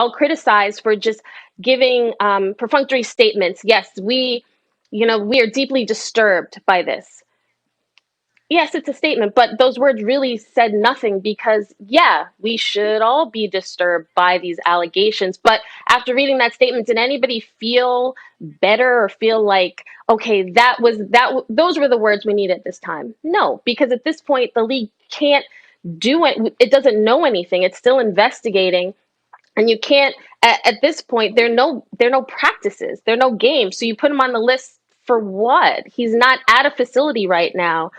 all criticized for just giving perfunctory statements. Yes, we are deeply disturbed by this. Yes, it's a statement, but those words really said nothing because, yeah, we should all be disturbed by these allegations. But after reading that statement, did anybody feel better or feel like, okay, those were the words we needed this time? No, because at this point, the league can't do it. It doesn't know anything. It's still investigating. And you can't, at this point, there are no practices, there are no games. So you put him on the list for what? He's not at a facility right now.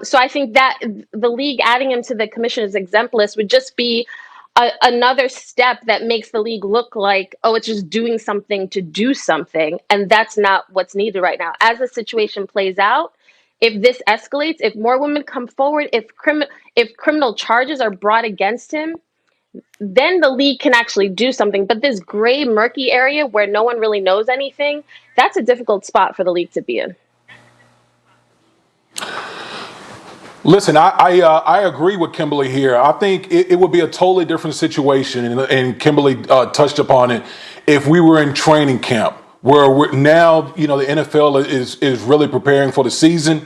So I think that the league adding him to the commissioner's exempt list would just be another step that makes the league look like, oh, it's just doing something to do something. And that's not what's needed right now. As the situation plays out, if this escalates, if more women come forward, if criminal charges are brought against him, then the league can actually do something. But this gray, murky area where no one really knows anything, that's a difficult spot for the league to be in. Listen, I agree with Kimberly here. I think it would be a totally different situation, and Kimberly touched upon it, if we were in training camp, where now, the NFL is really preparing for the season,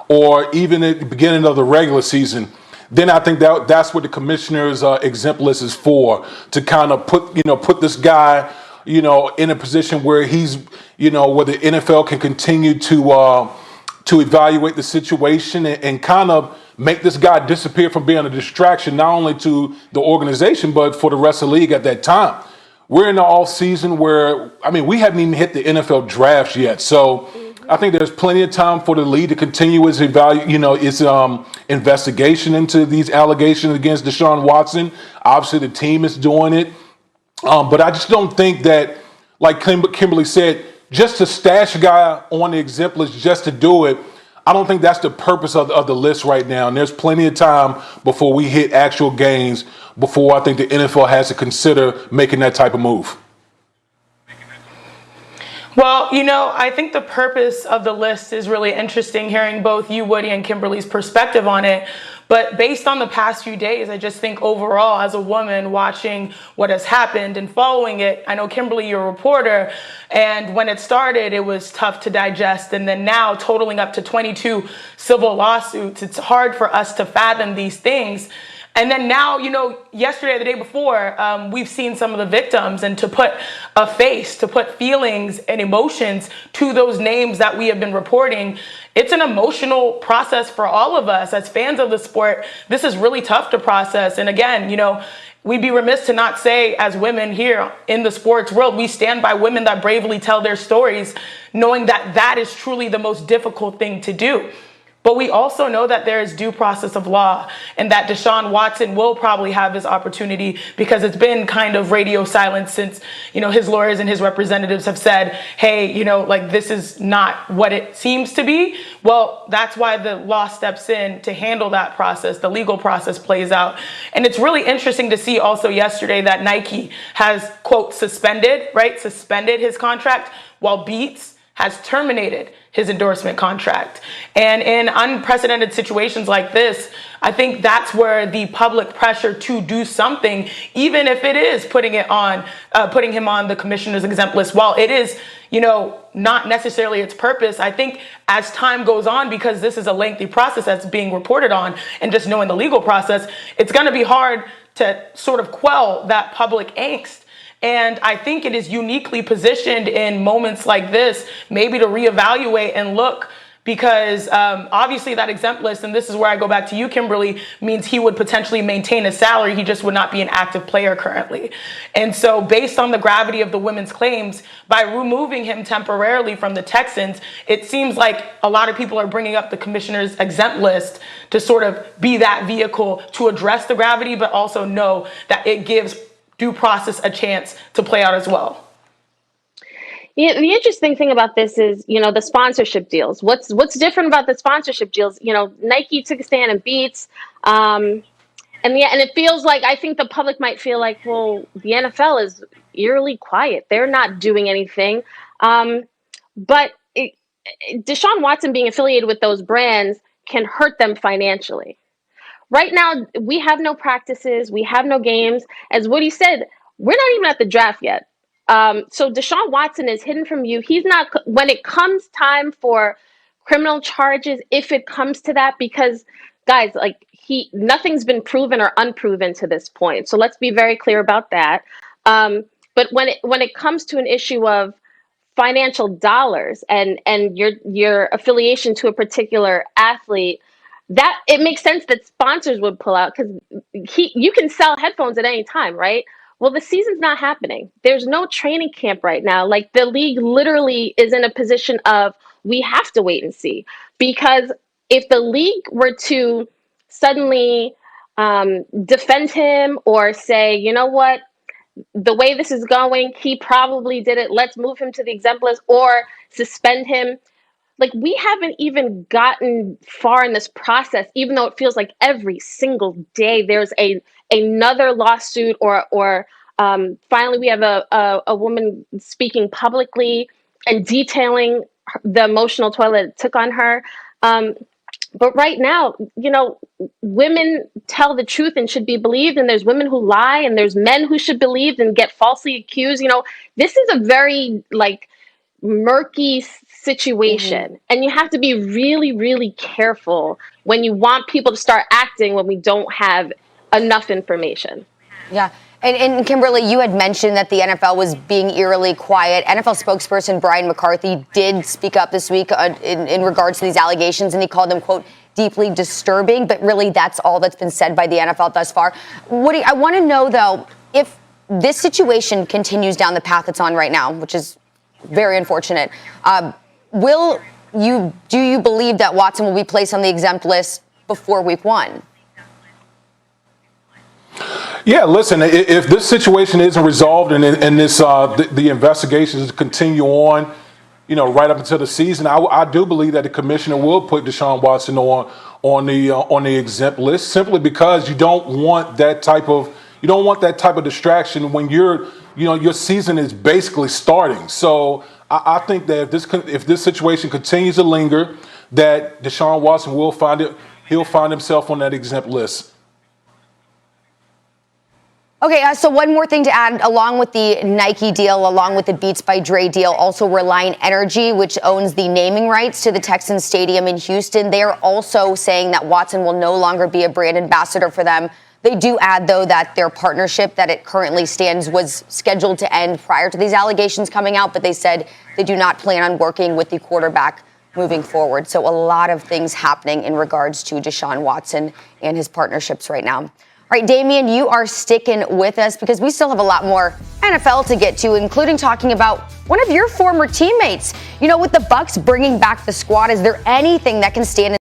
or even at the beginning of the regular season. Then I think that's what the commissioner's exempt list is for, to kind of put this guy, in a position where he's, where the NFL can continue to evaluate the situation and kind of make this guy disappear from being a distraction, not only to the organization, but for the rest of the league at that time. We're in the off season where, we haven't even hit the NFL drafts yet. So I think there's plenty of time for the league to continue its investigation into these allegations against Deshaun Watson. Obviously, the team is doing it. But I just don't think that, like Kimberly said, just to stash a guy on the exempt list just to do it, I don't think that's the purpose of the list right now. And there's plenty of time before we hit actual games, before I think the NFL has to consider making that type of move. Well, I think the purpose of the list is really interesting, hearing both you, Woody, and Kimberly's perspective on it. But based on the past few days, I just think overall, as a woman watching what has happened and following it, I know, Kimberly, you're a reporter, and when it started, it was tough to digest. And then now, totaling up to 22 civil lawsuits, it's hard for us to fathom these things. And then now, yesterday or the day before, we've seen some of the victims, and to put a face, to put feelings and emotions to those names that we have been reporting, it's an emotional process for all of us as fans of the sport. This is really tough to process. And again, we'd be remiss to not say, as women here in the sports world, we stand by women that bravely tell their stories, knowing that that is truly the most difficult thing to do. But we also know that there is due process of law, and that Deshaun Watson will probably have his opportunity, because it's been kind of radio silence since, his lawyers and his representatives have said, hey, this is not what it seems to be. Well, that's why the law steps in to handle that process. The legal process plays out. And it's really interesting to see also yesterday that Nike has, quote, suspended his contract, while Beats has terminated his endorsement contract. And in unprecedented situations like this, I think that's where the public pressure to do something, even if it is putting him on the commissioner's exempt list, while it is, not necessarily its purpose, I think as time goes on, because this is a lengthy process that's being reported on, and just knowing the legal process, it's going to be hard to sort of quell that public angst. And I think it is uniquely positioned in moments like this, maybe to reevaluate and look, because obviously that exempt list, and this is where I go back to you, Kimberly, means he would potentially maintain a salary. He just would not be an active player currently. And so based on the gravity of the women's claims, by removing him temporarily from the Texans, it seems like a lot of people are bringing up the commissioner's exempt list to sort of be that vehicle to address the gravity, but also know that it gives due process a chance to play out as well. Yeah, the interesting thing about this is, the sponsorship deals. What's different about the sponsorship deals? Nike took a stand and Beats, and it feels like, I think the public might feel like, well, the NFL is eerily quiet. They're not doing anything. But Deshaun Watson being affiliated with those brands can hurt them financially. Right now, we have no practices. We have no games. As Woody said, we're not even at the draft yet. So Deshaun Watson is hidden from you. He's not, when it comes time for criminal charges, if it comes to that, because guys, like nothing's been proven or unproven to this point. So let's be very clear about that. But when it comes to an issue of financial dollars and your affiliation to a particular athlete, that it makes sense that sponsors would pull out, because you can sell headphones at any time, right? Well, the season's not happening. There's no training camp right now. Like, the league literally is in a position of, we have to wait and see, because if the league were to suddenly defend him or say, you know what, the way this is going, he probably did it, let's move him to the exempt list or suspend him. Like, we haven't even gotten far in this process, even though it feels like every single day there's another lawsuit, or finally we have a woman speaking publicly and detailing the emotional toll it took on her. But right now, women tell the truth and should be believed, and there's women who lie, and there's men who should believe and get falsely accused. This is a very, like, murky situation, and you have to be really, really careful when you want people to start acting when we don't have enough information. Yeah. And Kimberly, you had mentioned that the NFL was being eerily quiet. NFL spokesperson Brian McCarthy did speak up this week in regards to these allegations, and he called them, quote, deeply disturbing. But really, that's all that's been said by the NFL thus far. Woody, I want to know, though, if this situation continues down the path it's on right now, which is very unfortunate, do you believe that Watson will be placed on the exempt list before week 1? Yeah, listen, if this situation isn't resolved and the investigations continue on, right up until the season, I do believe that the commissioner will put Deshaun Watson on the exempt list, simply because you don't want that type of distraction when your season is basically starting. So I think that if this situation continues to linger, that Deshaun Watson he'll find himself on that exempt list. Okay, so one more thing to add, along with the Nike deal, along with the Beats by Dre deal, also Reliant Energy, which owns the naming rights to the Texans Stadium in Houston. They are also saying that Watson will no longer be a brand ambassador for them. They do add, though, that their partnership that it currently stands was scheduled to end prior to these allegations coming out, but they said they do not plan on working with the quarterback moving forward. So a lot of things happening in regards to Deshaun Watson and his partnerships right now. All right, Damian, you are sticking with us because we still have a lot more NFL to get to, including talking about one of your former teammates. With the Bucs bringing back the squad, is there anything that can stand in